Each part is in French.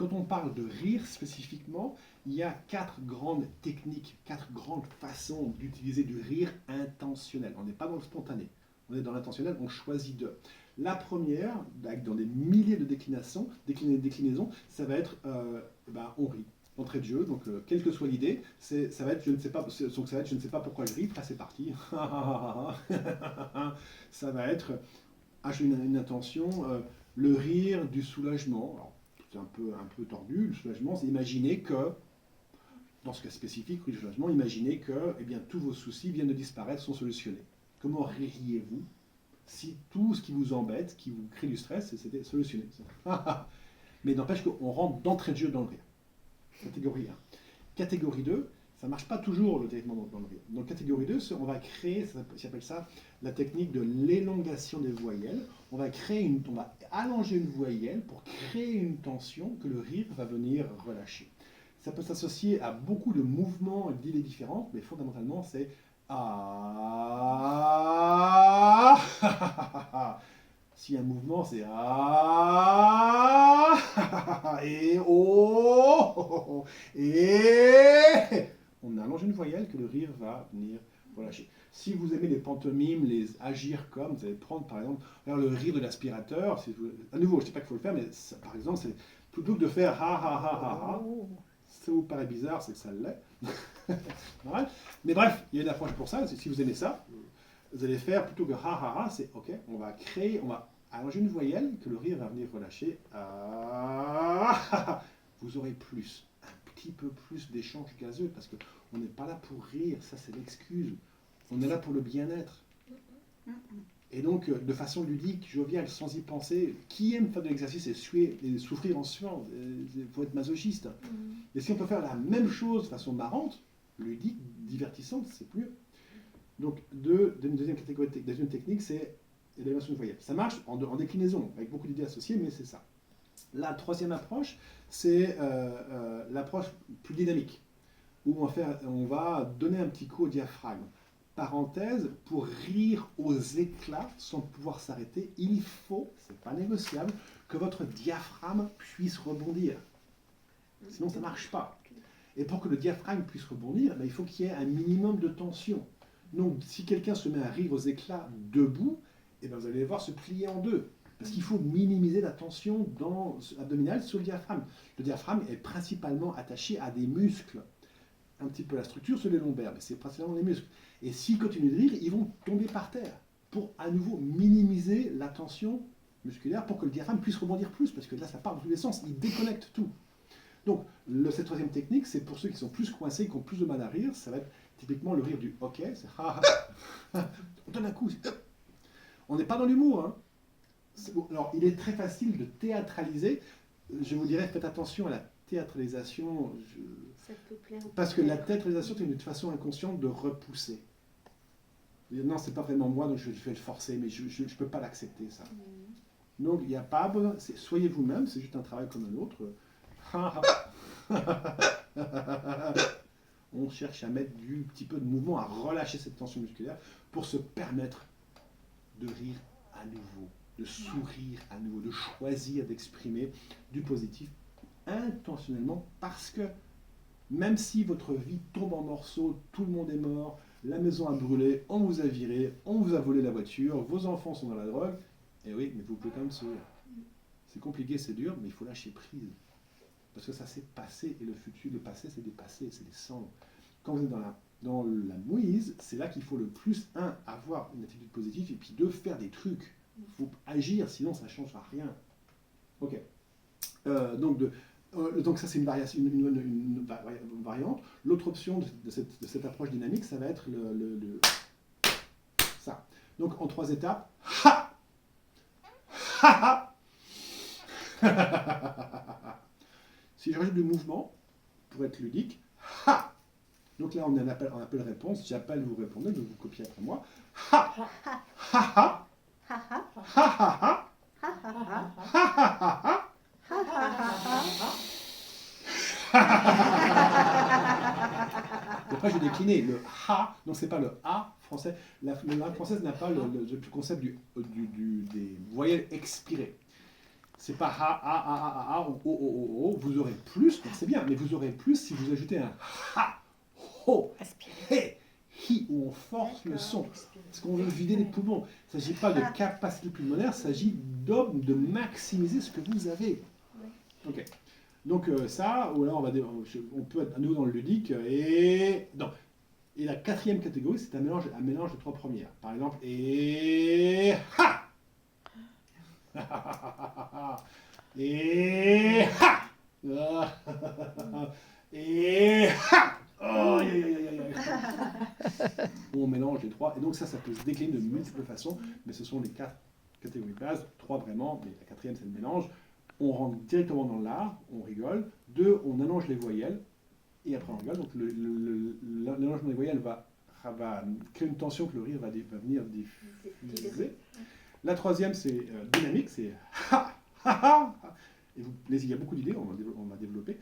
quand on parle de rire spécifiquement, il y a 4 grandes techniques, 4 grandes façons d'utiliser du rire intentionnel. On n'est pas dans le spontané, on est dans l'intentionnel, on choisit deux. La première, dans des milliers de déclinaisons, ça va être on rit. D'entrée de jeu, donc quelle que soit l'idée, ça va être je ne sais pas, donc ça va être je ne sais pas pourquoi je ris, là c'est parti. Ça va être j'ai une intention, le rire du soulagement. Alors, c'est un peu tordu, le soulagement, c'est imaginer que, dans ce cas spécifique, oui, le soulagement, imaginez que eh bien, tous vos soucis viennent de disparaître, sont solutionnés. Comment ririez-vous si tout ce qui vous embête, qui vous crée du stress, c'était solutionné? Mais n'empêche qu'on rentre d'entrée de jeu dans le rire. Catégorie 1. Catégorie 2, ça ne marche pas toujours le directement dans le rire. Donc catégorie 2, on va créer, ça s'appelle ça la technique de l'élongation des voyelles. On va allonger une voyelle pour créer une tension que le rire va venir relâcher. Ça peut s'associer à beaucoup de mouvements et d'idées différentes, mais fondamentalement c'est ah. Si un mouvement c'est ah et oh et on allonge une voyelle que le rire va venir relâcher. Si vous aimez les pantomimes, les agir comme, vous allez prendre par exemple le rire de l'aspirateur. À nouveau, je ne dis pas qu'il faut le faire, mais ça, par exemple, c'est plutôt que de faire ha ha ha ha ha. Ça vous paraît bizarre, c'est que ça l'est. Mais bref, il y a une approche pour ça. Si vous aimez ça, vous allez faire plutôt que ha ha ha, c'est ok, on va allonger une voyelle que le rire va venir relâcher. Vous aurez plus, un petit peu plus d'échanges gazeux, parce qu'on n'est pas là pour rire, ça c'est l'excuse. On est là pour le bien-être. Et donc, de façon ludique, joviale, sans y penser, qui aime faire de l'exercice et souffrir en suant? Il faut être masochiste. Et si on peut faire la même chose de façon marrante, ludique, divertissante, c'est mieux. Donc, une deuxième catégorie, deuxième technique, c'est l'élévation de voyelle. Ça marche en déclinaison, avec beaucoup d'idées associées, mais c'est ça. La troisième approche, c'est l'approche plus dynamique, où on va donner un petit coup au diaphragme. Parenthèse, pour rire aux éclats sans pouvoir s'arrêter, il faut, c'est pas négociable, que votre diaphragme puisse rebondir. Sinon, ça ne marche pas. Et pour que le diaphragme puisse rebondir, il faut qu'il y ait un minimum de tension. Donc, si quelqu'un se met à rire aux éclats debout, vous allez le voir se plier en deux. Parce qu'il faut minimiser la tension abdominale sur le diaphragme. Le diaphragme est principalement attaché à des muscles. Un petit peu la structure sur les lombaires, mais c'est principalement les muscles. Et s'ils continuent de rire, ils vont tomber par terre pour à nouveau minimiser la tension musculaire pour que le diaphragme puisse rebondir plus, parce que là, ça part dans tous les sens, il déconnecte tout. Donc, cette troisième technique, c'est pour ceux qui sont plus coincés, qui ont plus de mal à rire, ça va être typiquement le rire du OK, c'est ha ha. On donne un coup. On n'est pas dans l'humour. Hein. Alors, il est très facile de théâtraliser. Je vous dirais, faites attention à la théâtralisation. Ça peut plaire. Parce que la théâtralisation, c'est une façon inconsciente de repousser. Non, c'est pas vraiment moi, donc je vais le forcer, mais je ne peux pas l'accepter, ça. Donc, il n'y a pas besoin. Soyez vous-même, c'est juste un travail comme un autre. On cherche à mettre du petit peu de mouvement, à relâcher cette tension musculaire pour se permettre de rire à nouveau, de sourire à nouveau, de choisir d'exprimer du positif intentionnellement, parce que même si votre vie tombe en morceaux, tout le monde est mort, la maison a brûlé, on vous a viré, on vous a volé la voiture, vos enfants sont dans la drogue, et oui, mais vous pouvez quand même sourire. C'est compliqué, c'est dur, mais il faut lâcher prise. Parce que ça s'est passé, et le futur, le passé, c'est des passés, c'est des cendres. Quand vous êtes dans la mouise, c'est là qu'il faut le plus, avoir une attitude positive, et puis deux, faire des trucs. Il faut agir, sinon ça ne changera rien. Ok. Donc ça, c'est une variante. L'autre option de cette approche dynamique, ça va être ça. Donc en 3 étapes, ha ha ha. Si je rajoute du mouvement, pour être ludique, ha. Donc là, on appelle réponse. J'appelle, vous répondez, donc vous copiez après moi. Ha ha ha ha ha ha ha ha. Après, je vais décliner le ha. Donc, c'est pas le a français. La langue française n'a pas le concept des voyelles expirées. C'est pas ha, ha, ha, ha, ha, ha, ou oh, oh, oh, oh. Vous aurez plus, c'est bien, mais vous aurez plus si vous ajoutez un ha, ho, he, hi, où on force le son. Parce qu'on veut vider les poumons. Il ne s'agit pas de capacité pulmonaire, il s'agit de maximiser ce que vous avez. Ok. Donc ça, ou alors on peut être à nouveau dans le ludique. Et la quatrième catégorie, c'est un mélange de trois premières. Par exemple, et ha. Et ha. Et ha. Oh, on mélange les trois. Et donc ça peut se décliner de multiples façons, mais ce sont les quatre catégories de base. Trois vraiment, mais la quatrième, c'est le mélange. On rentre directement dans l'art, on rigole. Deux, on allonge les voyelles, et après on rigole. Donc l'allongement des voyelles va créer une tension que le rire va venir diffuser. La troisième, c'est dynamique, c'est ha, ha, ha. Et il y a beaucoup d'idées, on va développer.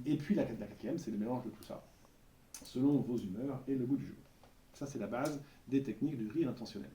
Et puis la quatrième, c'est le mélange de tout ça, selon vos humeurs et le goût du jour. Ça, c'est la base des techniques du rire intentionnel.